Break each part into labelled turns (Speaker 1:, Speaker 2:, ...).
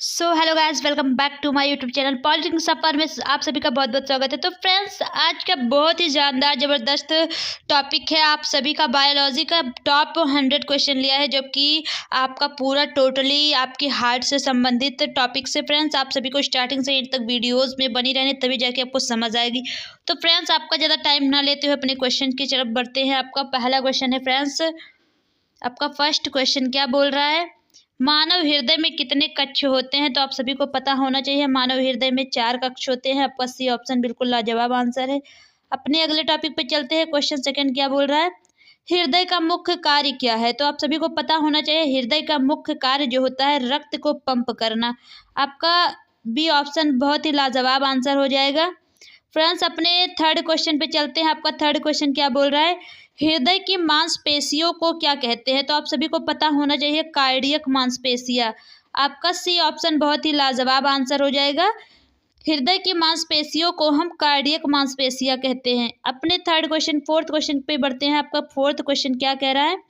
Speaker 1: So hello guys, welcome back to my YouTube channel politics सफर में आप सभी का बहुत बहुत स्वागत है। तो फ्रेंड्स, आज का बहुत ही जानदार ज़बरदस्त टॉपिक है। आप सभी का बायोलॉजी का टॉप 100 क्वेश्चन लिया है, जो कि आपका पूरा टोटली आपकी हार्ट से संबंधित टॉपिक से। फ्रेंड्स, आप सभी को स्टार्टिंग से एंड तक वीडियोज़ में बनी रहने, तभी जाके आपको समझ आएगी। तो फ्रेंड्स, आपका ज़्यादा टाइम ना लेते हुए अपने क्वेश्चन की तरफ बढ़ते हैं। आपका पहला क्वेश्चन है फ्रेंड्स, आपका फर्स्ट क्वेश्चन क्या बोल रहा है, मानव हृदय में कितने कक्ष होते हैं? तो आप सभी को पता होना चाहिए, मानव हृदय में 4 कक्ष होते हैं। आपका सी ऑप्शन बिल्कुल लाजवाब आंसर है। अपने अगले टॉपिक पे चलते हैं। क्वेश्चन सेकंड क्या बोल रहा है, हृदय का मुख्य कार्य क्या है? तो आप सभी को पता होना चाहिए, हृदय का मुख्य कार्य जो होता है रक्त को पंप करना। आपका बी ऑप्शन बहुत ही लाजवाब आंसर हो जाएगा। फ्रेंड्स, अपने थर्ड क्वेश्चन पे चलते हैं। आपका थर्ड क्वेश्चन क्या बोल रहा है, हृदय की मांसपेशियों को क्या कहते हैं? तो आप सभी को पता होना चाहिए, कार्डियक मांसपेशियां। आपका सी ऑप्शन बहुत ही लाजवाब आंसर हो जाएगा। हृदय की मांसपेशियों को हम कार्डियक मांसपेशियां कहते हैं। अपने थर्ड क्वेश्चन फोर्थ क्वेश्चन पे बढ़ते हैं। आपका फोर्थ क्वेश्चन क्या कह रहा है,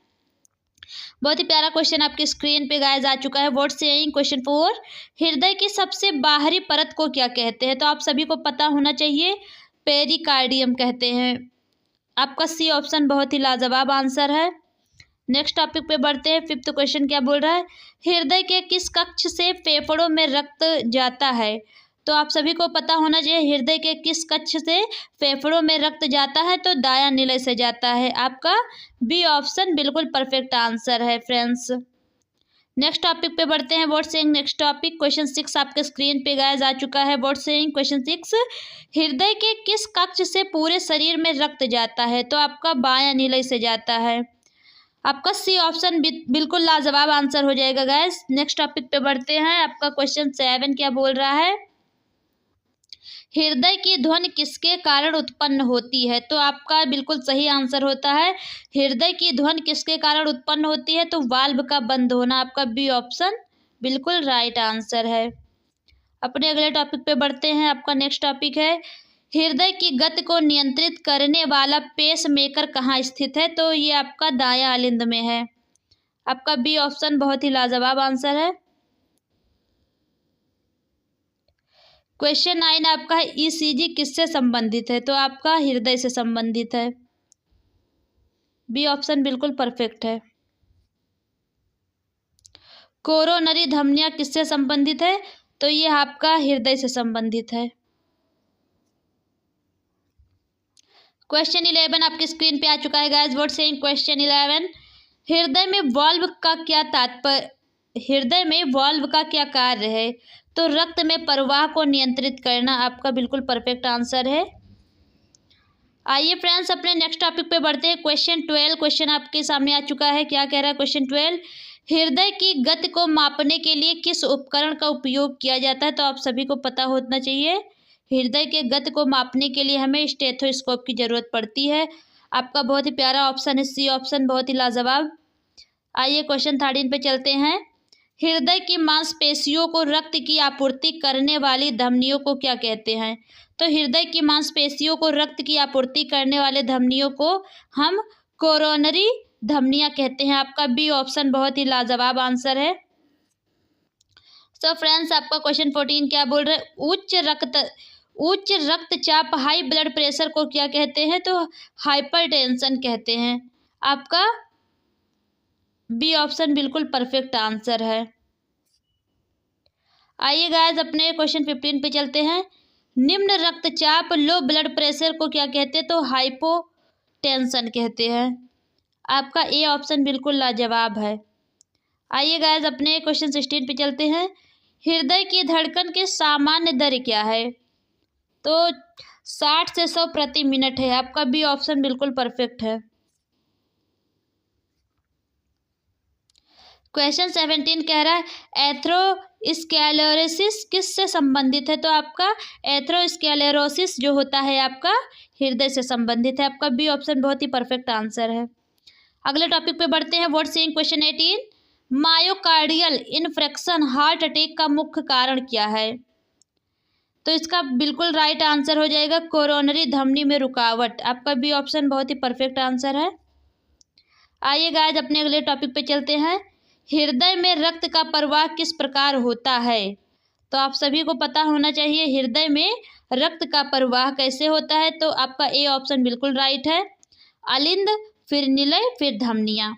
Speaker 1: बहुत ही प्यारा क्वेश्चन आपकी स्क्रीन पे गाइस आ चुका है। व्हाट्स सेइंग क्वेश्चन 4, हृदय की सबसे बाहरी परत को क्या कहते हैं? तो आप सभी को पता होना चाहिए, पेरिकार्डियम कहते हैं। आपका सी ऑप्शन बहुत ही लाजवाब आंसर है। नेक्स्ट टॉपिक पे बढ़ते हैं। फिफ्थ क्वेश्चन क्या बोल रहा है, हृदय के किस कक्ष से फेफड़ों में रक्त जाता है? तो आप सभी को पता होना चाहिए, हृदय के किस कक्ष से फेफड़ों में रक्त जाता है? तो दायां निलय से जाता है। आपका बी ऑप्शन बिल्कुल परफेक्ट आंसर है फ्रेंड्स। नेक्स्ट टॉपिक पे बढ़ते हैं। What's saying next topic question 6 आपके स्क्रीन पे गाइस आ चुका है। व्हाट्स सेइंग क्वेश्चन 6, हृदय के किस कक्ष से पूरे शरीर में रक्त जाता है? तो आपका बायां निलय से जाता है। आपका सी ऑप्शन बिल्कुल लाजवाब आंसर हो जाएगा गाइस। नेक्स्ट टॉपिक पे बढ़ते हैं। आपका क्वेश्चन 7 क्या बोल रहा है, हृदय की ध्वनि किसके कारण उत्पन्न होती है? तो आपका बिल्कुल सही आंसर होता है, हृदय की ध्वनि किसके कारण उत्पन्न होती है? तो वाल्व का बंद होना। आपका बी ऑप्शन बिल्कुल राइट आंसर है। अपने अगले टॉपिक पे बढ़ते हैं। आपका नेक्स्ट टॉपिक है, हृदय की गति को नियंत्रित करने वाला पेस मेकर कहाँ स्थित है? तो ये आपका दायां आलिंद में है। आपका बी ऑप्शन बहुत ही लाजवाब आंसर है। क्वेश्चन 9 आपका है, ईसीजी किससे संबंधित है? तो आपका हृदय से संबंधित है। बी ऑप्शन बिल्कुल परफेक्ट है। कोरोनरी धमनियां किससे संबंधित है? तो ये आपका हृदय से संबंधित है। क्वेश्चन 11 आपकी स्क्रीन पे आ चुका है गाइस। व्हाट्स सेइंग क्वेश्चन 11, हृदय में वाल्व का क्या तात्पर्य, हृदय में वाल्व का क्या कार्य है? तो रक्त में प्रवाह को नियंत्रित करना। आपका बिल्कुल परफेक्ट आंसर है। आइए फ्रेंड्स, अपने नेक्स्ट टॉपिक पे बढ़ते हैं। क्वेश्चन 12 क्वेश्चन आपके सामने आ चुका है। क्या कह रहा है क्वेश्चन 12, हृदय की गति को मापने के लिए किस उपकरण का उपयोग किया जाता है? तो आप सभी को पता होना चाहिए, हृदय के गति को मापने के लिए हमें स्टेथोस्कोप की जरूरत पड़ती है। आपका बहुत ही प्यारा ऑप्शन है सी ऑप्शन, बहुत ही लाजवाब। आइए क्वेश्चन 13 पे चलते हैं। हृदय की मांसपेशियों को रक्त की आपूर्ति करने वाली धमनियों को क्या कहते हैं? तो हृदय की मांसपेशियों को रक्त की आपूर्ति करने वाले धमनियों को हम कोरोनरी धमनियां कहते हैं। आपका बी ऑप्शन बहुत ही लाजवाब आंसर है। सो फ्रेंड्स, आपका क्वेश्चन 14 क्या बोल रहे हैं, उच्च रक्तचाप हाई ब्लड प्रेशर को क्या कहते हैं? तो हाइपरटेंशन कहते हैं। आपका बी ऑप्शन बिल्कुल परफेक्ट आंसर है। आइए गाइस, अपने क्वेश्चन 15 पे चलते हैं। निम्न रक्तचाप लो ब्लड प्रेशर को क्या कहते हैं? तो हाइपोटेंशन कहते हैं। आपका ए ऑप्शन बिल्कुल लाजवाब है। आइए गाइस, अपने क्वेश्चन 16 पे चलते हैं। हृदय की धड़कन की सामान्य दर क्या है? तो 60 से 100 प्रति मिनट है। आपका बी ऑप्शन बिल्कुल परफेक्ट है। क्वेश्चन 17 कह रहा है, एथेरोस्क्लेरोसिस किससे संबंधित है? तो आपका एथेरोस्क्लेरोसिस जो होता है आपका हृदय से संबंधित है। आपका बी ऑप्शन बहुत ही परफेक्ट आंसर है। अगले टॉपिक पे बढ़ते हैं। What's saying question 18, myocardial infarction heart attack का मुख्य कारण क्या है? तो इसका बिल्कुल राइट आंसर हो जाएगा कोरोनरी धमनी में रुकावट। आपका बी ऑप्शन बहुत ही परफेक्ट आंसर है। आइए गाइस, अपने अगले टॉपिक पे चलते हैं। हृदय में रक्त का प्रवाह किस प्रकार होता है? तो आप सभी को पता होना चाहिए हृदय में रक्त का प्रवाह कैसे होता है। तो आपका ए ऑप्शन बिल्कुल राइट है, अलिंद, फिर निलय, फिर धमनियाँ।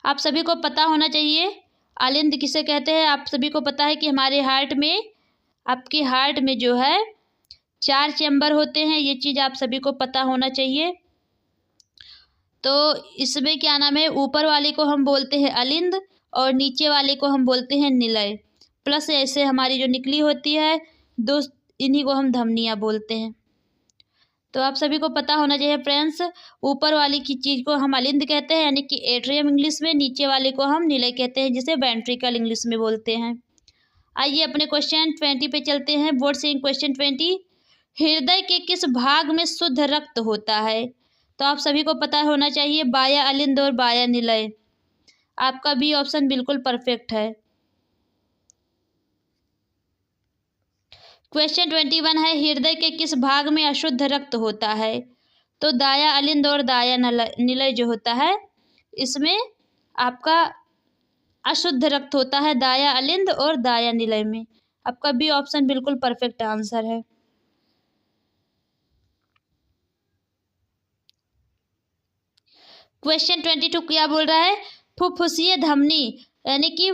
Speaker 1: आप सभी को पता होना चाहिए अलिंद किसे कहते हैं। आप सभी को पता है कि हमारे हार्ट में, आपके हार्ट में जो है 4 चैम्बर होते हैं, ये चीज़ आप सभी को पता होना चाहिए। तो इसमें क्या नाम है, ऊपर वाले को हम बोलते हैं अलिंद और नीचे वाले को हम बोलते हैं निलय, प्लस ऐसे हमारी जो निकली होती है दो, इन्हीं को हम धमनियाँ बोलते हैं। तो आप सभी को पता होना चाहिए फ्रेंड्स, ऊपर वाली की चीज़ को हम अलिंद कहते हैं यानी कि एट्रियम इंग्लिश में, नीचे वाले को हम निलय कहते हैं जिसे वेंट्रिकल इंग्लिश में बोलते हैं। आइए अपने क्वेश्चन 20 पे चलते हैं। बोर्ड से क्वेश्चन 20, हृदय के किस भाग में शुद्ध रक्त होता है। तो आप सभी को पता होना चाहिए बाया अलिंद और बाया निलय। आपका बी ऑप्शन बिल्कुल परफेक्ट है। क्वेश्चन 21 है, हृदय के किस भाग में अशुद्ध रक्त होता है। तो दाया अलिंद और दाया निलय जो होता है इसमें आपका अशुद्ध रक्त होता है दाया अलिंद और दाया निलय में। आपका बी ऑप्शन बिल्कुल परफेक्ट आंसर है। क्वेश्चन 22 क्या बोल रहा है, फुफ्फुसीय धमनी यानी कि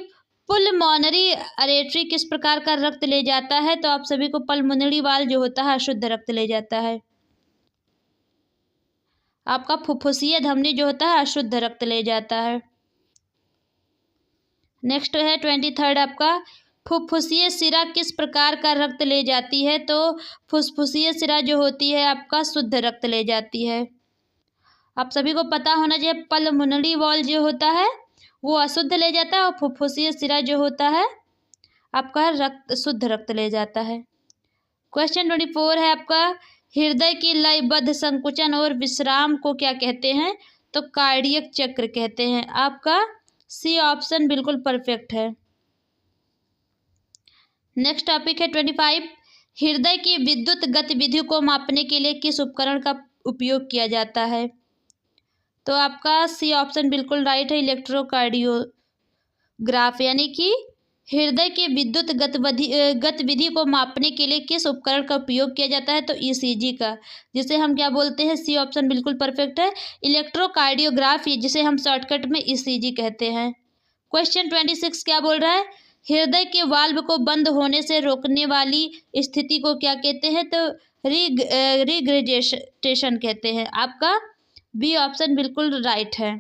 Speaker 1: पुलमोनरी अरेटरी किस प्रकार का रक्त ले जाता है। तो आप सभी को पल्मोनरी वाल जो होता है अशुद्ध रक्त ले जाता है। आपका फुफ्फुसीय धमनी जो होता है अशुद्ध रक्त ले जाता है। नेक्स्ट है 23 आपका, फुफ्फुसीय सिरा किस प्रकार का रक्त ले जाती है। तो फुफ्फुसीय सिरा जो होती है आपका शुद्ध रक्त ले जाती है। आप सभी को पता होना चाहिए पल्मोनरी वॉल जो होता है वो अशुद्ध ले जाता है और फुफ्फुसीय सिरा जो होता है आपका रक्त शुद्ध रक्त ले जाता है। क्वेश्चन 24 है आपका, हृदय की लयबद्ध संकुचन और विश्राम को क्या कहते हैं। तो कार्डियक चक्र कहते हैं। आपका सी ऑप्शन बिल्कुल परफेक्ट है। नेक्स्ट टॉपिक है 25, हृदय की विद्युत गतिविधि को मापने के लिए किस उपकरण का उपयोग किया जाता है। तो आपका सी ऑप्शन बिल्कुल राइट है, इलेक्ट्रोकार्डियोग्राफ यानी कि हृदय के विद्युत गतिविधि को मापने के लिए किस उपकरण का उपयोग किया जाता है। तो ईसीजी का, जिसे हम क्या बोलते हैं, सी ऑप्शन बिल्कुल परफेक्ट है, इलेक्ट्रोकार्डियोग्राफ, जिसे हम शॉर्टकट में ईसीजी कहते हैं। क्वेश्चन 26 क्या बोल रहा है, हृदय के वाल्व को बंद होने से रोकने वाली स्थिति को क्या कहते हैं। तो रिग्रेजेशन कहते हैं। आपका बी ऑप्शन बिल्कुल राइट है।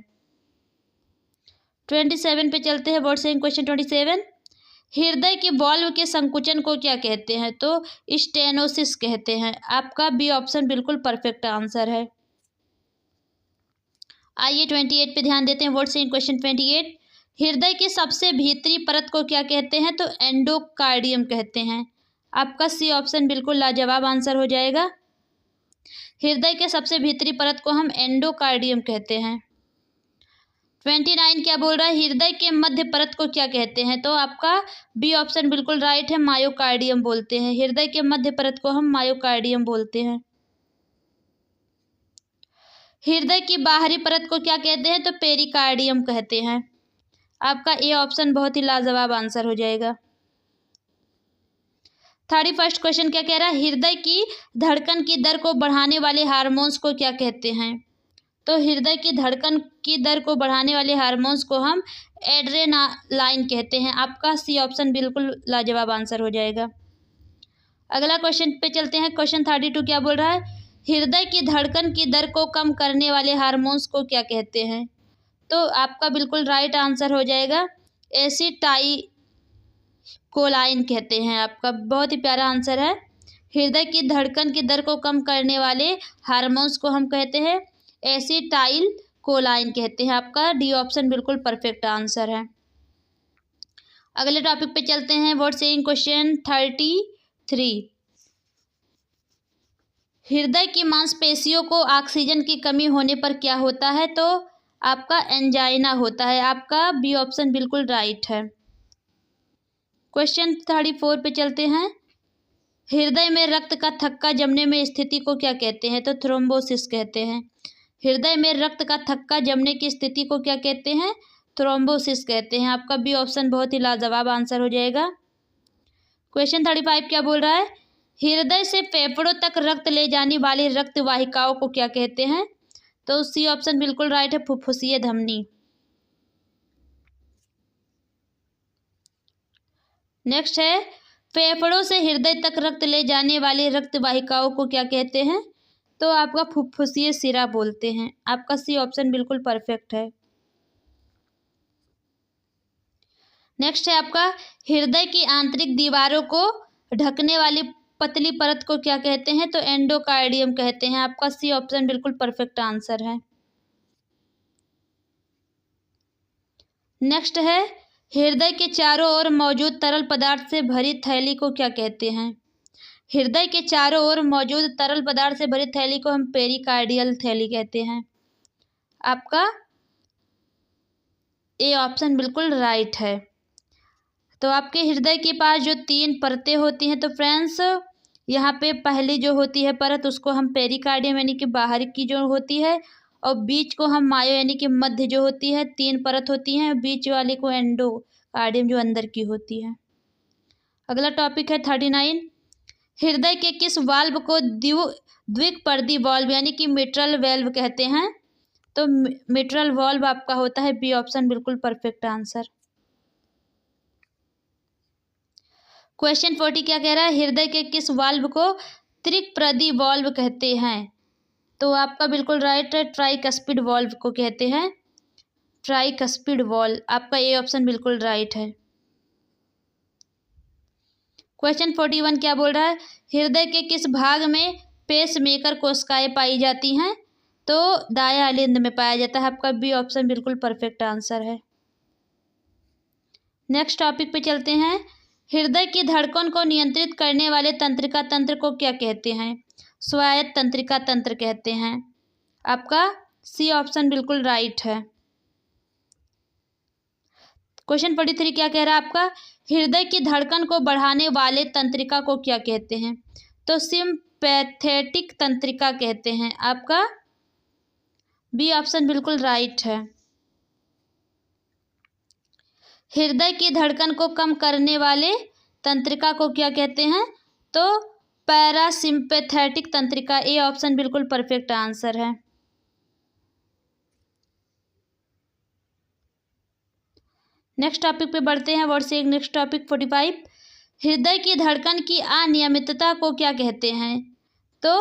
Speaker 1: 27 पे चलते हैं। वर्ड सेइंग क्वेश्चन 27, हृदय के वाल्व के संकुचन को क्या कहते हैं। तो स्टेनोसिस कहते हैं। आपका बी ऑप्शन बिल्कुल परफेक्ट आंसर है। आइए 28 पे ध्यान देते हैं। वर्ड सेइंग क्वेश्चन 28, हृदय की सबसे भीतरी परत को क्या कहते हैं। तो एंडोकार्डियम कहते हैं। आपका सी ऑप्शन बिल्कुल लाजवाब आंसर हो जाएगा। हृदय के सबसे भीतरी परत को हम एंडोकार्डियम कहते हैं। 29 क्या बोल रहा है, हृदय के मध्य परत को क्या कहते हैं। तो आपका बी ऑप्शन बिल्कुल राइट है, मायोकार्डियम बोलते हैं। हृदय के मध्य परत को हम मायोकार्डियम बोलते हैं। हृदय की बाहरी परत को क्या कहते हैं। तो पेरिकार्डियम कहते हैं। आपका ए ऑप्शन बहुत ही लाजवाब आंसर हो जाएगा। 31 क्वेश्चन क्या कह रहा है, हृदय की धड़कन की दर को बढ़ाने वाले हार्मोन्स को क्या कहते हैं। तो हृदय की धड़कन की दर को बढ़ाने वाले हार्मोन्स को हम एड्रेनालाइन कहते हैं। आपका सी ऑप्शन बिल्कुल लाजवाब आंसर हो जाएगा। अगला क्वेश्चन पे चलते हैं। क्वेश्चन 32 क्या बोल रहा है, हृदय की धड़कन की दर को कम करने वाले हार्मोन्स को क्या कहते हैं। तो आपका बिल्कुल राइट आंसर हो जाएगा, एसिटाइलकोलाइन कहते हैं। आपका बहुत ही प्यारा आंसर है। हृदय की धड़कन की दर को कम करने वाले हार्मोन्स को हम कहते हैं एसिटाइलकोलाइन कहते हैं। आपका डी ऑप्शन बिल्कुल परफेक्ट आंसर है। अगले टॉपिक पे चलते हैं। वर्ड सेइंग क्वेश्चन 33, हृदय की मांसपेशियों को ऑक्सीजन की कमी होने पर क्या होता है। तो आपका एंजाइना होता है। आपका बी ऑप्शन बिल्कुल राइट है। क्वेश्चन 34 पे चलते हैं। हृदय में रक्त का थक्का जमने में स्थिति को क्या कहते हैं। तो थ्रोम्बोसिस कहते हैं। हृदय में रक्त का थक्का जमने की स्थिति को क्या कहते हैं। थ्रोम्बोसिस कहते हैं। आपका बी ऑप्शन बहुत ही लाजवाब आंसर हो जाएगा। क्वेश्चन 35 क्या बोल रहा है, हृदय से फेफड़ों तक रक्त ले जाने वाली रक्त वाहिकाओं को क्या कहते हैं? तो सी ऑप्शन बिल्कुल राइट है, फुफ्फुसीय धमनी। नेक्स्ट है, फेफड़ों से हृदय तक रक्त ले जाने वाली रक्त वाहिकाओं को क्या कहते हैं? तो आपका फुफ्फुसीय सिरा बोलते हैं। आपका सी ऑप्शन बिल्कुल परफेक्ट है। नेक्स्ट है आपका, हृदय की आंतरिक दीवारों को ढकने वाली पतली परत को क्या कहते हैं? तो एंडोकार्डियम कहते हैं। आपका सी ऑप्शन बिल्कुल परफेक्ट आंसर है। नेक्स्ट है, हृदय के चारों ओर मौजूद तरल पदार्थ से भरी थैली को क्या कहते हैं? हृदय के चारों ओर मौजूद तरल पदार्थ से भरी थैली को हम पेरिकार्डियल थैली कहते हैं। आपका ए ऑप्शन बिल्कुल राइट है। तो आपके हृदय के पास जो 3 परतें होती हैं, तो फ्रेंड्स यहाँ पे पहली जो होती है परत उसको हम पेरिकार्डियम यानी कि बाहर की जो होती है, और बीच को हम मायो यानी कि मध्य जो होती है, 3 परत होती हैं, बीच वाले को एंडोकार्डियम जो अंदर की होती है। अगला टॉपिक है 39, हृदय के किस वाल्व को द्विपर्दी वाल्व यानी कि मिट्रल वाल्व कहते हैं? तो मिट्रल वाल्व आपका होता है बी ऑप्शन बिल्कुल परफेक्ट आंसर। क्वेश्चन 40 क्या कह रहा है, हृदय के किस वाल्व को त्रिपर्दी वाल्व कहते हैं? तो आपका बिल्कुल राइट है, ट्राइकस्पिड वाल्व को कहते हैं ट्राइकस्पिड वाल्व। आपका ए ऑप्शन बिल्कुल राइट है। क्वेश्चन 41 क्या बोल रहा है, हृदय के किस भाग में पेसमेकर कोशिकाएं पाई जाती हैं? तो दायां आलिंद में पाया जाता है। आपका बी ऑप्शन बिल्कुल परफेक्ट आंसर है। नेक्स्ट टॉपिक पे चलते हैं, हृदय की धड़कन को नियंत्रित करने वाले तंत्रिका तंत्र को क्या कहते हैं? स्वायत्त तंत्रिका तंत्र कहते हैं। आपका सी ऑप्शन बिल्कुल राइट है। क्वेश्चन 43 क्या कह रहा है आपका, हृदय की धड़कन को बढ़ाने वाले तंत्रिका को क्या कहते हैं? तो सिम्पैथेटिक तंत्रिका कहते हैं। आपका बी ऑप्शन बिल्कुल राइट है। हृदय की धड़कन को कम करने वाले तंत्रिका को क्या कहते हैं? तो पैरासिम्पैथेटिक तंत्रिका। ए ऑप्शन बिल्कुल परफेक्ट आंसर है। नेक्स्ट टॉपिक पे बढ़ते हैं, वर्ड से नेक्स्ट टॉपिक 45, हृदय की धड़कन की अनियमितता को क्या कहते हैं? तो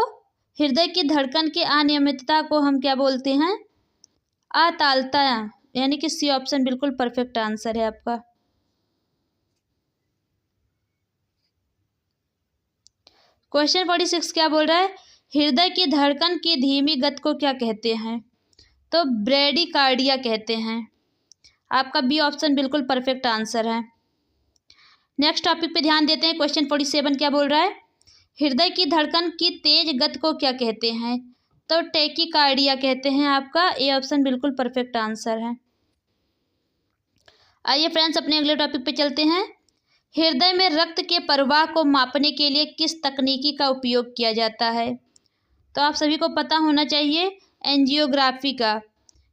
Speaker 1: हृदय की धड़कन की अनियमितता को हम क्या बोलते हैं? अतालता, यानी कि सी ऑप्शन बिल्कुल परफेक्ट आंसर है आपका। क्वेश्चन 46 क्या बोल रहा है, हृदय की धड़कन की धीमी गति को क्या कहते हैं? तो ब्रेडिकार्डिया कहते हैं। आपका बी ऑप्शन बिल्कुल परफेक्ट आंसर है। नेक्स्ट टॉपिक पे ध्यान देते हैं, क्वेश्चन 47 क्या बोल रहा है, हृदय की धड़कन की तेज गति को क्या कहते हैं? तो टैकीकार्डिया कहते हैं। आपका ए ऑप्शन बिल्कुल परफेक्ट आंसर है। आइए फ्रेंड्स अपने अगले टॉपिक पे चलते हैं, हृदय में रक्त के प्रवाह को मापने के लिए किस तकनीकी का उपयोग किया जाता है? तो आप सभी को पता होना चाहिए एंजियोग्राफी का,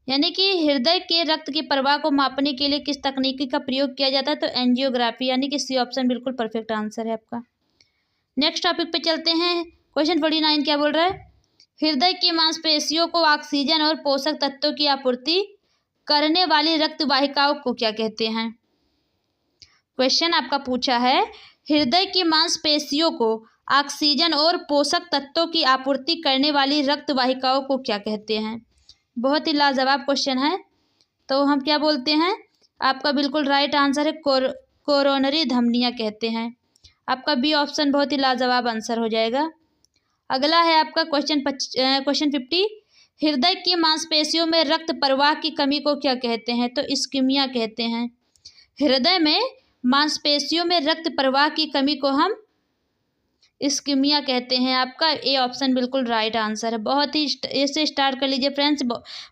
Speaker 1: यानी कि हृदय के रक्त के प्रवाह को मापने के लिए किस तकनीकी का प्रयोग किया जाता है? तो एंजियोग्राफी, यानी कि सी ऑप्शन बिल्कुल परफेक्ट आंसर है आपका। नेक्स्ट टॉपिक पे चलते हैं, क्वेश्चन 49 क्या बोल रहा है, हृदय की मांसपेशियों को ऑक्सीजन और पोषक तत्वों की आपूर्ति करने वाली रक्त वाहिकाओं को क्या कहते हैं? क्वेश्चन आपका पूछा है, हृदय की मांसपेशियों को ऑक्सीजन और पोषक तत्वों की आपूर्ति करने वाली रक्त वाहिकाओं को क्या कहते हैं? बहुत ही लाजवाब क्वेश्चन है। तो हम क्या बोलते हैं? आपका बिल्कुल राइट आंसर है कोरोनरी धमनियाँ कहते हैं। आपका बी ऑप्शन बहुत ही लाजवाब आंसर हो जाएगा। अगला है आपका क्वेश्चन 50, हृदय की मांसपेशियों में रक्त प्रवाह की कमी को क्या कहते हैं? तो इस्कीमिया कहते हैं। हृदय में मांसपेशियों में रक्त प्रवाह की कमी को हम इस्कीमिया कहते हैं। आपका ए ऑप्शन बिल्कुल राइट आंसर है। बहुत ही इससे स्टार्ट कर लीजिए फ्रेंड्स,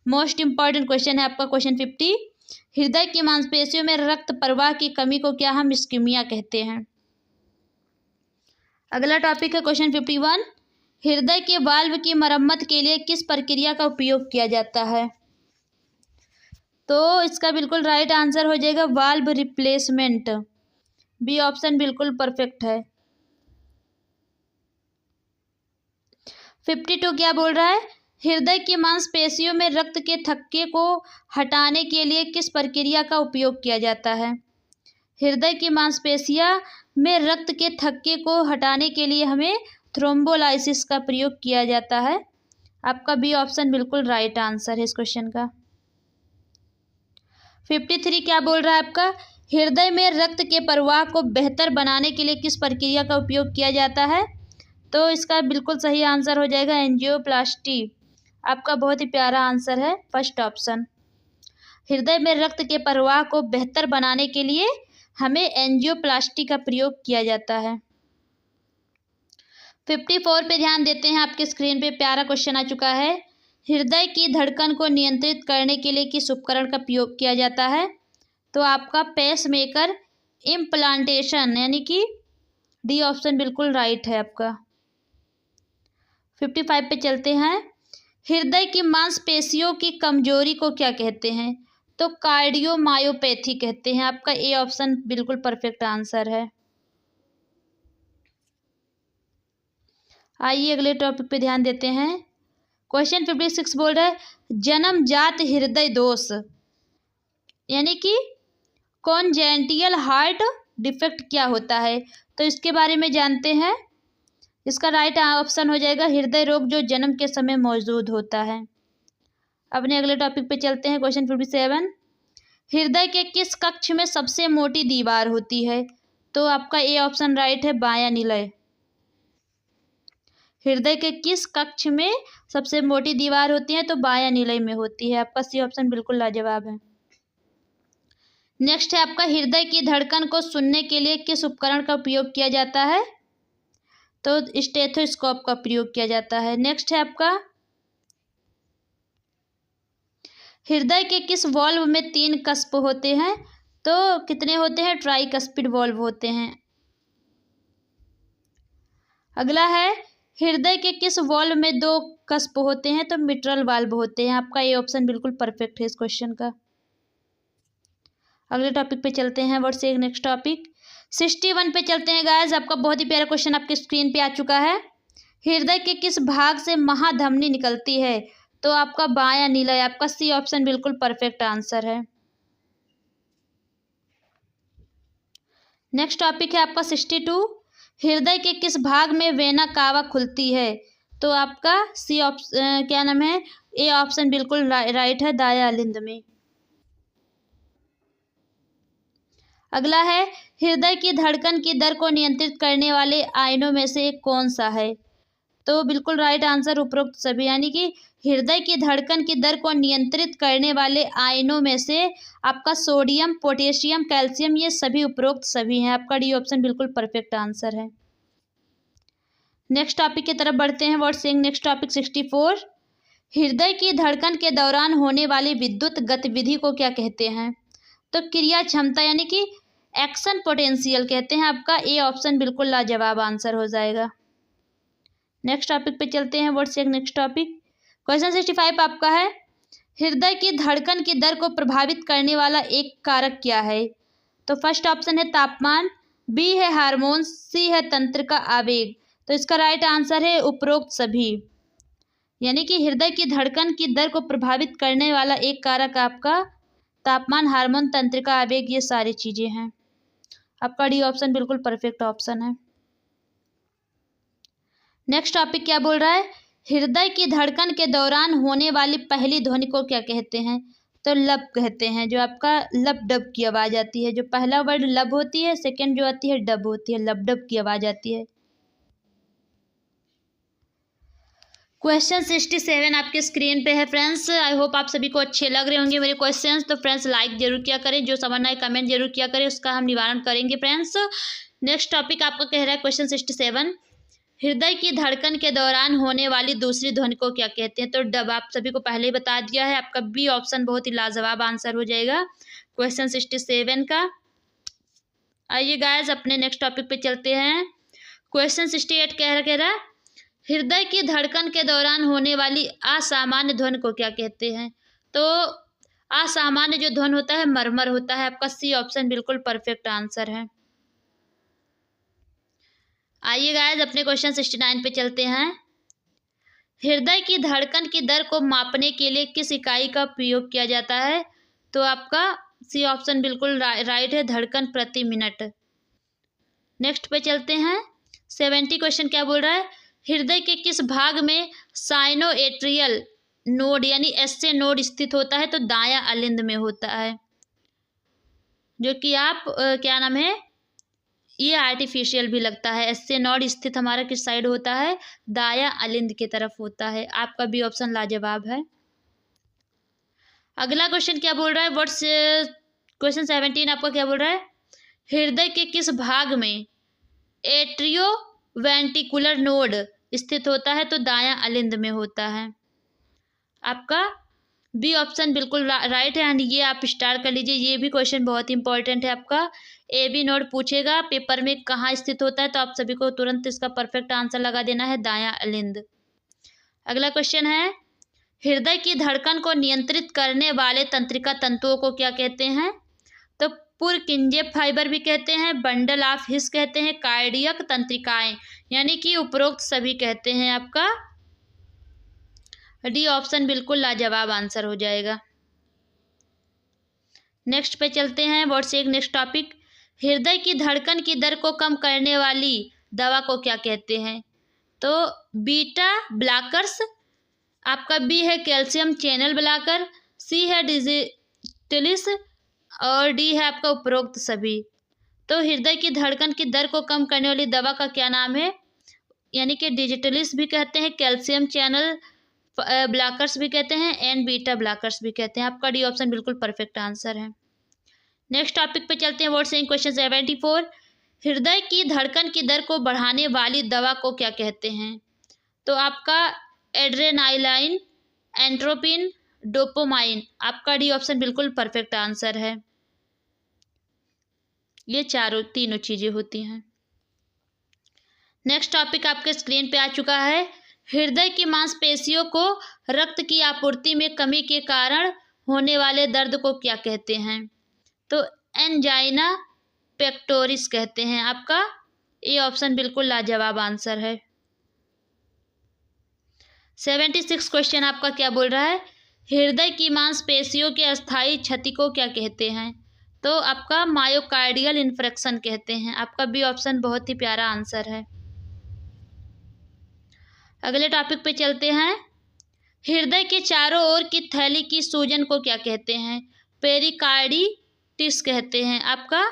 Speaker 1: मोस्ट इंपॉर्टेंट क्वेश्चन है आपका क्वेश्चन 50, हृदय की मांसपेशियों में रक्त प्रवाह की कमी को क्या हम इस्कीमिया कहते हैं। अगला टॉपिक है क्वेश्चन 51, हृदय के वाल्व की मरम्मत के लिए किस प्रक्रिया का उपयोग किया जाता है? तो इसका बिल्कुल राइट आंसर हो जाएगा वाल्व रिप्लेसमेंट। बी ऑप्शन बिल्कुल परफेक्ट है। 52 क्या बोल रहा है, हृदय की मांसपेशियों में रक्त के थक्के को हटाने के लिए किस प्रक्रिया का उपयोग किया जाता है। हृदय की मांसपेशियां में रक्त के थक्के को हटाने के लिए हमें थ्रोम्बोलाइसिस का प्रयोग किया जाता है। आपका बी ऑप्शन बिल्कुल राइट आंसर है इस क्वेश्चन का। 53 क्या बोल रहा है आपका, हृदय में रक्त के प्रवाह को बेहतर बनाने के लिए किस प्रक्रिया का उपयोग किया जाता है। तो इसका बिल्कुल सही आंसर हो जाएगा एंजियोप्लास्टी। आपका बहुत ही प्यारा आंसर है फर्स्ट ऑप्शन। हृदय में रक्त के प्रवाह को बेहतर बनाने के लिए हमें एंजियोप्लास्टी का प्रयोग किया जाता है। 54 पे ध्यान देते हैं, आपके स्क्रीन पे प्यारा क्वेश्चन आ चुका है। हृदय की धड़कन को नियंत्रित करने के लिए किस उपकरण का प्रयोग किया जाता है। तो आपका पेस मेकर इम्प्लांटेशन, यानी कि डी ऑप्शन बिल्कुल राइट है आपका। 55 पे चलते हैं, हृदय की मांसपेशियों की कमजोरी को क्या कहते हैं। तो कार्डियोमायोपैथी कहते हैं। आपका ए ऑप्शन बिल्कुल परफेक्ट आंसर है। आइए अगले टॉपिक पे ध्यान देते हैं। क्वेश्चन 56 बोल रहा है, जन्मजात हृदय दोष यानी कि कॉन्जेनिटल हार्ट डिफेक्ट क्या होता है। तो इसके बारे में जानते हैं। इसका राइट ऑप्शन हो जाएगा हृदय रोग जो जन्म के समय मौजूद होता है। अपने अगले टॉपिक पे चलते हैं। क्वेश्चन 57, हृदय के किस कक्ष में सबसे मोटी दीवार होती है। तो आपका ए ऑप्शन राइट है, बायां निलय। हृदय के किस कक्ष में सबसे मोटी दीवार होती है। तो बायां निलय में होती है। आपका सी ऑप्शन बिल्कुल लाजवाब है। नेक्स्ट है आपका, हृदय की धड़कन को सुनने के लिए किस उपकरण का उपयोग किया जाता है। तो स्टेथोस्कोप का प्रयोग किया जाता है। नेक्स्ट है आपका, हृदय के किस वॉल्व में 3 कस्प होते हैं। तो कितने होते हैं, ट्राइकस्पिड वॉल्व होते हैं। अगला है, हृदय के किस वॉल्व में 2 कस्प होते हैं। तो मिट्रल वाल्व होते हैं। आपका ये ऑप्शन बिल्कुल परफेक्ट है इस क्वेश्चन का। अगले टॉपिक पे चलते हैं। वर्ड एक नेक्स्ट टॉपिक 61 पे चलते हैं गाइस। आपका बहुत ही प्यारा क्वेश्चन आपके स्क्रीन पे आ चुका है। हृदय के किस भाग से महाधमनी निकलती है। तो आपका बायां नीला है। आपका सी ऑप्शन बिल्कुल परफेक्ट आंसर है। नेक्स्ट टॉपिक है आपका 62, हृदय के किस भाग में वेना कावा खुलती है। तो आपका सी ऑप्शन क्या नाम है, ए ऑप्शन बिल्कुल राइट है, दायां अलिंद में। अगला है, हृदय की धड़कन की दर को नियंत्रित करने वाले आयनों में से कौन सा है। तो बिल्कुल राइट आंसर उपरोक्त सभी, यानी कि हृदय की धड़कन की दर को नियंत्रित करने वाले आयनों में से आपका सोडियम, पोटेशियम, कैल्शियम, ये सभी उपरोक्त सभी हैं। आपका डी ऑप्शन बिल्कुल परफेक्ट आंसर है। नेक्स्ट टॉपिक की तरफ बढ़ते हैं। वर्ड सेइंग नेक्स्ट टॉपिक 64, हृदय की धड़कन के दौरान होने वाली विद्युत गतिविधि को क्या कहते हैं। तो क्रिया क्षमता यानी कि एक्शन पोटेंशियल कहते हैं। आपका ए ऑप्शन बिल्कुल लाजवाब आंसर हो जाएगा। नेक्स्ट टॉपिक पे चलते हैं। वर्ड से नेक्स्ट टॉपिक क्वेश्चन 65 आपका है, हृदय की धड़कन की दर को प्रभावित करने वाला एक कारक क्या है। तो फर्स्ट ऑप्शन है तापमान, बी है हार्मोन, सी है तंत्र का आवेग। तो इसका राइट आंसर है उपरोक्त सभी, यानी कि हृदय की धड़कन की दर को प्रभावित करने वाला एक कारक आपका तापमान, हार्मोन, तंत्र का आवेग, ये सारी चीजें हैं। आपका डी ऑप्शन बिल्कुल परफेक्ट ऑप्शन है। नेक्स्ट टॉपिक क्या बोल रहा है, हृदय की धड़कन के दौरान होने वाली पहली ध्वनि को क्या कहते हैं। तो लब कहते हैं। जो आपका लब डब की आवाज़ आती है, जो पहला वर्ड लब होती है, सेकंड जो आती है डब होती है, लब डब की आवाज़ आती है। क्वेश्चन 67 आपके स्क्रीन पे है फ्रेंड्स। आई होप आप सभी को अच्छे लग रहे होंगे मेरे क्वेश्चंस। तो फ्रेंड्स लाइक जरूर किया करें, जो समझना है कमेंट जरूर किया करें, उसका हम निवारण करेंगे फ्रेंड्स। नेक्स्ट टॉपिक आपका कह रहा है क्वेश्चन 67, हृदय की धड़कन के दौरान होने वाली दूसरी ध्वनि को क्या कहते हैं। तो डब आप सभी को पहले ही बता दिया है। आपका बी ऑप्शन बहुत ही लाजवाब आंसर हो जाएगा क्वेश्चन 67 का। आइए गाइस अपने नेक्स्ट टॉपिक पे चलते हैं। क्वेश्चन 68 कह रहा हृदय की धड़कन के दौरान होने वाली असामान्य ध्वनि को क्या कहते हैं। तो असामान्य जो ध्वनि होता है मरमर होता है। आपका सी ऑप्शन बिल्कुल परफेक्ट आंसर है। आइए गाइस अपने क्वेश्चन 69 पे चलते हैं। हृदय की धड़कन की दर को मापने के लिए किस इकाई का उपयोग किया जाता है? तो आपका सी ऑप्शन बिल्कुल राइट है, धड़कन प्रति मिनट। नेक्स्ट पे चलते हैं। 70 क्वेश्चन क्या बोल रहा है? हृदय के किस भाग में साइनोएट्रियल नोड यानी एसए नोड स्थित होता है? तो दायां अलिंद में होता है, जो कि आप क्या नाम है, ये आर्टिफिशियल भी लगता है। एसए नोड स्थित हमारा किस साइड होता है? दायां अलिंद की तरफ होता है। आपका बी ऑप्शन लाजवाब है। अगला क्वेश्चन क्या बोल रहा है? व्हाट्स क्वेश्चन 17 आपका क्या बोल रहा है? हृदय के किस भाग में एट्रियो वेंटिकुलर नोड स्थित होता है? तो दायां अलिंद में होता है। आपका बी ऑप्शन बिल्कुल राइट है। एंड ये आप स्टार कर लीजिए, ये भी क्वेश्चन बहुत इंपॉर्टेंट है। आपका ए बी नोड पूछेगा पेपर में कहाँ स्थित होता है, तो आप सभी को तुरंत इसका परफेक्ट आंसर लगा देना है, दायां अलिंद। अगला क्वेश्चन है, हृदय की धड़कन को नियंत्रित करने वाले तंत्रिका तंतुओं को क्या कहते हैं? तो पुरकिंजे फाइबर भी कहते हैं, बंडल ऑफ हिस कहते हैं, कार्डियक तंत्रिकाएं, यानी कि उपरोक्त सभी कहते हैं। आपका डी ऑप्शन बिल्कुल लाजवाब आंसर हो जाएगा। नेक्स्ट पे चलते हैं। व्हाट्स एक नेक्स्ट टॉपिक, हृदय की धड़कन की दर को कम करने वाली दवा को क्या कहते हैं? तो बीटा ब्लॉकर्स, आपका बी है कैल्शियम चैनल ब्लॉकर, सी है डिजिटलिस और डी है आपका उपरोक्त सभी। तो हृदय की धड़कन की दर को कम करने वाली दवा का क्या नाम है? यानी कि डिजिटलिस भी कहते हैं, कैल्शियम चैनल ब्लॉकर्स भी कहते हैं एंड बीटा ब्लॉकर्स भी कहते हैं। आपका डी ऑप्शन बिल्कुल परफेक्ट आंसर है। नेक्स्ट टॉपिक पे चलते हैं। व्हाट्स इन क्वेश्चन 74, हृदय की धड़कन की दर को बढ़ाने वाली दवा को क्या कहते हैं? तो आपका एड्रेनालाइन, एंट्रोपिन, डोपामाइन। आपका डी ऑप्शन बिल्कुल परफेक्ट आंसर है। ये तीनों चीजें होती हैं। नेक्स्ट टॉपिक आपके स्क्रीन पे आ चुका है, हृदय की मांसपेशियों को रक्त की आपूर्ति में कमी के कारण होने वाले दर्द को क्या कहते हैं? तो एंजाइना पेक्टोरिस कहते हैं। आपका ये ऑप्शन बिल्कुल लाजवाब आंसर है। 76 क्वेश्चन आपका क्या बोल रहा है, हृदय की मांसपेशियों के अस्थायी क्षति को क्या कहते हैं? तो आपका मायोकार्डियल इन्फ्रेक्शन कहते हैं। आपका बी ऑप्शन बहुत ही प्यारा आंसर है। अगले टॉपिक पे चलते हैं, हृदय के चारों ओर की थैली की सूजन को क्या कहते हैं? पेरिकार्डिटिस कहते हैं। आपका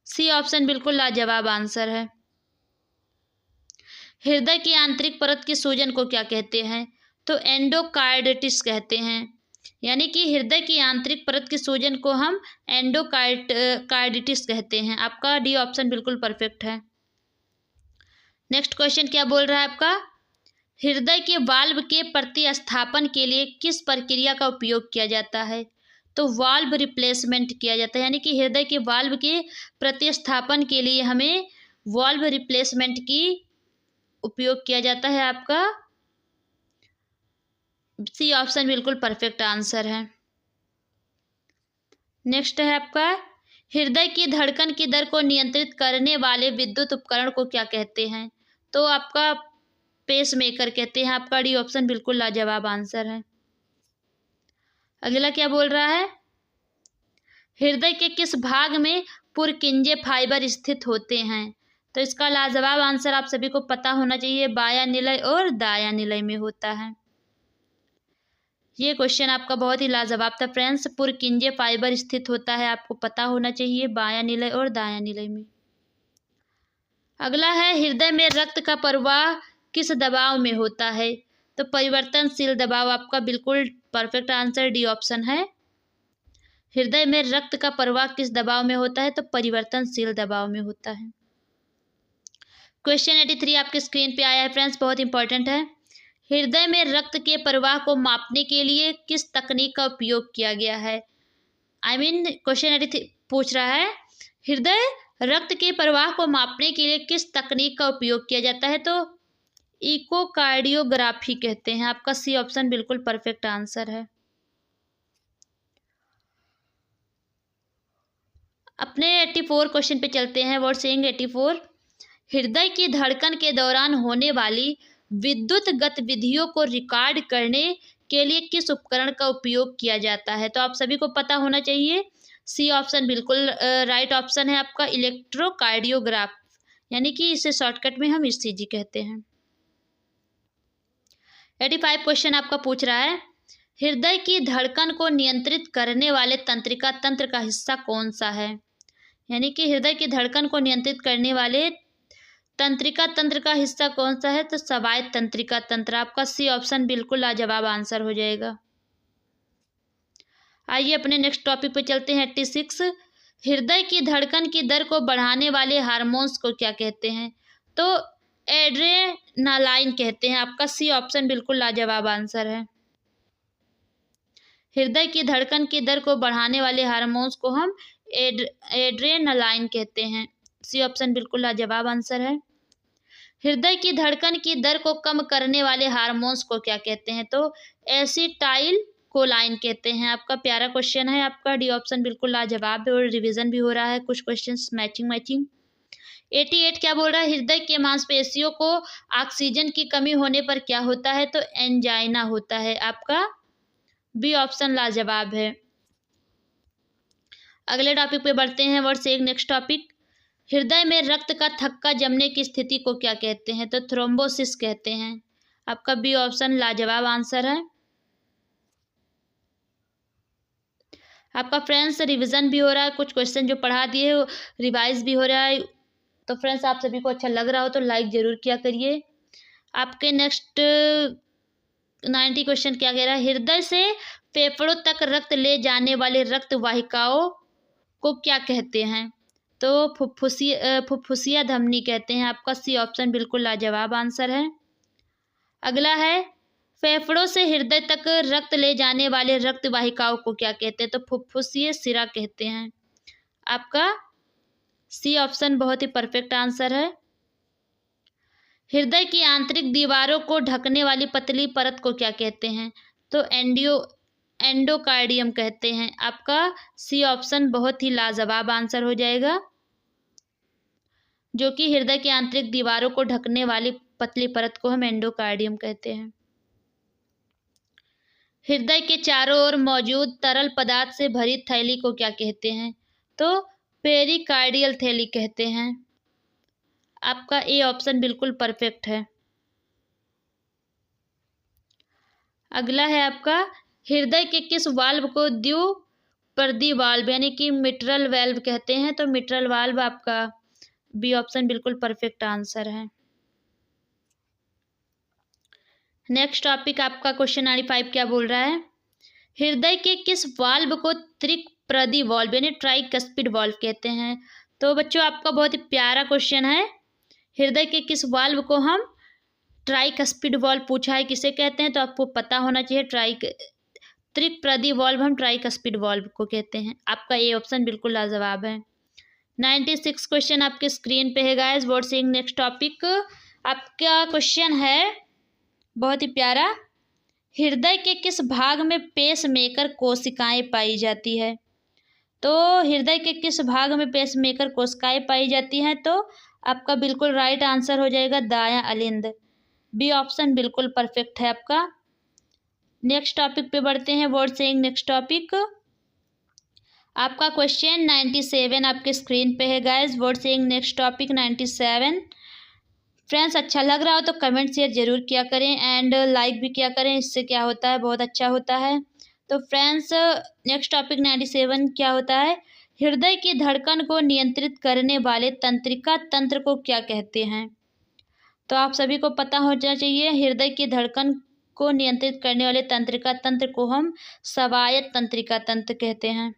Speaker 1: सी ऑप्शन बिल्कुल लाजवाब आंसर है। हृदय की आंतरिक परत की सूजन को क्या कहते हैं? तो एंडोकार्डिटिस कहते हैं। यानी कि हृदय की आंतरिक परत की सूजन को हम एंडोकार्डिटिस कहते हैं। आपका डी ऑप्शन बिल्कुल परफेक्ट है। नेक्स्ट क्वेश्चन क्या बोल रहा है आपका, हृदय के वाल्व के प्रतिस्थापन के लिए किस प्रक्रिया का उपयोग किया जाता है? तो वाल्व रिप्लेसमेंट किया जाता है। यानी कि हृदय के वाल्व के प्रतिस्थापन के लिए हमें वाल्व रिप्लेसमेंट की उपयोग किया जाता है। आपका सी ऑप्शन बिल्कुल परफेक्ट आंसर है। नेक्स्ट है आपका, हृदय की धड़कन की दर को नियंत्रित करने वाले विद्युत उपकरण को क्या कहते हैं? तो आपका पेस मेकर कहते हैं। आपका डी ऑप्शन बिल्कुल लाजवाब आंसर है। अगला क्या बोल रहा है, हृदय के किस भाग में पुरकिंजे फाइबर स्थित होते हैं? तो इसका लाजवाब आंसर आप सभी को पता होना चाहिए, बायां निलय और दायां निलय में होता है। ये क्वेश्चन आपका बहुत ही लाजवाब था फ्रेंड्स। पुरकिंजे फाइबर स्थित होता है, आपको पता होना चाहिए, बायां निलय और दायां निलय में। अगला है, हृदय में रक्त का प्रवाह किस दबाव में होता है? तो परिवर्तनशील दबाव। आपका बिल्कुल परफेक्ट आंसर डी ऑप्शन है। हृदय में रक्त का प्रवाह किस दबाव में होता है? तो परिवर्तनशील दबाव में होता है। क्वेश्चन 83 आपके स्क्रीन पे आया है फ्रेंड्स, बहुत इंपॉर्टेंट है। हृदय में रक्त के प्रवाह को मापने के लिए किस तकनीक का उपयोग किया गया है? क्वेश्चन 83 पूछ रहा है, हृदय रक्त के प्रवाह को मापने के लिए किस तकनीक का उपयोग किया जाता है? तो इकोकार्डियोग्राफी कहते हैं। आपका सी ऑप्शन बिल्कुल परफेक्ट आंसर है। अपने 84 क्वेश्चन पे चलते हैं। व्हाट्स सेइंग 84, हृदय की धड़कन के दौरान होने वाली विद्युत गतिविधियों को रिकॉर्ड करने के लिए किस उपकरण का उपयोग किया जाता है? तो आप सभी को पता होना चाहिए। सी ऑप्शन बिल्कुल राइट ऑप्शन है आपका, इलेक्ट्रोकार्डियोग्राफ, यानी कि इसे शॉर्टकट में हम ईसीजी कहते हैं। 85 क्वेश्चन आपका पूछ रहा है, हृदय की धड़कन को नियंत्रित करने वाले तंत्रिका तंत्र का हिस्सा कौन सा है? यानी कि हृदय की धड़कन को नियंत्रित करने वाले तंत्रिका तंत्र का हिस्सा कौन सा है? तो स्वायत्त तंत्रिका तंत्र, आपका सी ऑप्शन बिल्कुल लाजवाब आंसर हो जाएगा। आइए अपने नेक्स्ट टॉपिक पे चलते हैं। 86, हृदय की धड़कन की दर को बढ़ाने वाले हार्मोन्स को क्या कहते हैं? तो एड्रेनालाइन कहते हैं, आपका सी ऑप्शन बिल्कुल लाजवाब आंसर है। हृदय की धड़कन की दर को बढ़ाने वाले हार्मोन्स को हम एड्रेनालाइन कहते हैं, सी ऑप्शन बिल्कुल लाजवाब आंसर है। हृदय की धड़कन की दर को कम करने वाले हार्मोन्स को क्या कहते हैं? तो एसिटाइल कोलाइन कहते हैं, आपका प्यारा क्वेश्चन है आपका, डी ऑप्शन बिल्कुल लाजवाब है और रिवीजन भी हो रहा है, कुछ क्वेश्चंस मैचिंग। 88 क्या बोल रहा है, हृदय के मांसपेशियों को ऑक्सीजन की कमी होने पर क्या होता है? तो एंजाइना होता है, आपका बी ऑप्शन लाजवाब है। अगले टॉपिक पे बढ़ते हैं, वर्ड से एक नेक्स्ट टॉपिक, हृदय में रक्त का थक्का जमने की स्थिति को क्या कहते हैं? तो थ्रोम्बोसिस कहते हैं, आपका बी ऑप्शन लाजवाब आंसर है। आपका फ्रेंड्स रिवीजन भी हो रहा है, कुछ क्वेश्चन जो पढ़ा दिए रिवाइज भी हो रहा है, तो फ्रेंड्स आप सभी को अच्छा लग रहा हो तो लाइक जरूर किया करिए। आपके नेक्स्ट 90 क्वेश्चन क्या कह रहा है, हृदय से फेफड़ों तक रक्त ले जाने वाले रक्त वाहिकाओं को क्या कहते हैं? तो फुफ्फुसिया धमनी कहते हैं, आपका सी ऑप्शन बिल्कुल लाजवाब आंसर है। अगला है, फेफड़ों से हृदय तक रक्त ले जाने वाले रक्त वाहिकाओं को क्या कहते हैं? तो फुफ्फुसीय सिरा कहते हैं, आपका सी ऑप्शन बहुत ही परफेक्ट आंसर है। हृदय की आंतरिक दीवारों को ढकने वाली पतली परत को क्या कहते हैं? तो एंडोकार्डियम कहते हैं, आपका सी ऑप्शन बहुत ही लाजवाब आंसर हो जाएगा, जो कि हृदय की आंतरिक दीवारों को ढकने वाली पतली परत को हम एंडोकार्डियम कहते हैं। हृदय के चारों ओर मौजूद तरल पदार्थ से भरी थैली को क्या कहते हैं? तो पेरिकार्डियल थैली कहते हैं, आपका ए ऑप्शन बिल्कुल परफेक्ट है। अगला है आपका, हृदय के किस वाल्व को द्विपर्दी वाल्व यानी कि मिट्रल वाल्व कहते हैं? तो मिट्रल वाल्व, आपका बी ऑप्शन बिल्कुल परफेक्ट आंसर है। नेक्स्ट टॉपिक आपका क्वेश्चन 95 क्या बोल रहा है, हृदय के किस वाल्व को त्रिपर्दी वाल्व यानी ट्राइकस्पिड वाल्व कहते हैं? तो बच्चों आपका बहुत ही प्यारा क्वेश्चन है, हृदय के किस वाल्व को हम ट्राइकस्पिड वाल्व पूछा है, किसे कहते हैं? तो आपको पता होना चाहिए, त्रिपर्दी वाल्व हम ट्राइकस्पिड वाल्व को कहते हैं, आपका ए ऑप्शन बिल्कुल लाजवाब है। 96 क्वेश्चन आपके स्क्रीन पे है guys, word seeing next topic. आपका क्वेश्चन है बहुत ही प्यारा, हृदय के किस भाग में पेसमेकर कोशिकाएं पाई जाती है? तो हृदय के किस भाग में पेसमेकर कोशिकाएं पाई जाती हैं? तो आपका बिल्कुल राइट आंसर हो जाएगा दायां अलिंद, बी ऑप्शन बिल्कुल परफेक्ट है आपका। नेक्स्ट टॉपिक पे बढ़ते हैं, वर्ड सीइंग नेक्स्ट टॉपिक। आपका क्वेश्चन 97 आपके स्क्रीन पे है guys, word seeing next topic 97। Friends अच्छा लग रहा हो तो कमेंट शेयर जरूर किया करें एंड लाइक भी किया करें, इससे क्या होता है बहुत अच्छा होता है। तो फ्रेंड्स नेक्स्ट टॉपिक 97 क्या होता है, हृदय की धड़कन को नियंत्रित करने वाले तंत्रिका तंत्र को क्या कहते हैं? तो आप सभी को पता होना चाहिए, हृदय की धड़कन को नियंत्रित करने वाले तंत्रिका तंत्र को हम स्वायत्त तंत्रिका तंत्र कहते हैं।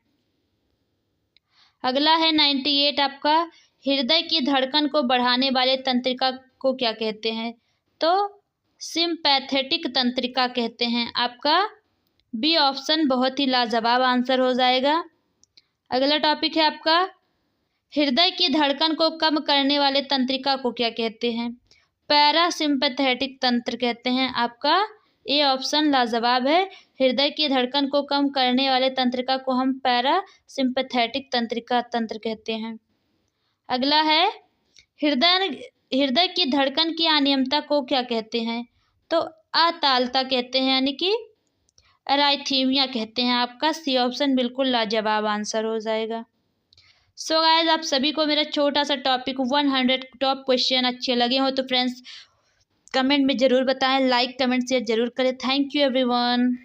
Speaker 1: अगला है 98 आपका, हृदय की धड़कन को बढ़ाने वाले तंत्रिका को क्या कहते हैं? तो सिंपैथेटिक तंत्रिका कहते हैं, आपका बी ऑप्शन बहुत ही लाजवाब आंसर हो जाएगा। अगला टॉपिक है आपका, हृदय की धड़कन को कम करने वाले तंत्रिका को क्या कहते हैं? पैरासिम्पैथेटिक तंत्र कहते हैं, आपका ए ऑप्शन लाजवाब है, हृदय की धड़कन को कम करने वाले तंत्रिका को हम पैरासिम्पैथेटिक तंत्रिका तंत्र कहते हैं। अगला है, हृदय की धड़कन की अनियमितता को क्या कहते हैं? तो अतालता कहते हैं, यानी कि अराइथीमिया कहते हैं। आपका सी ऑप्शन बिल्कुल लाजवाब आंसर हो जाएगा। सो गाइस, आप सभी को मेरा छोटा सा टॉपिक 100 टॉप क्वेश्चन अच्छे लगे हो तो फ्रेंड्स कमेंट में ज़रूर बताएं, लाइक कमेंट शेयर ज़रूर करें। Thank you everyone.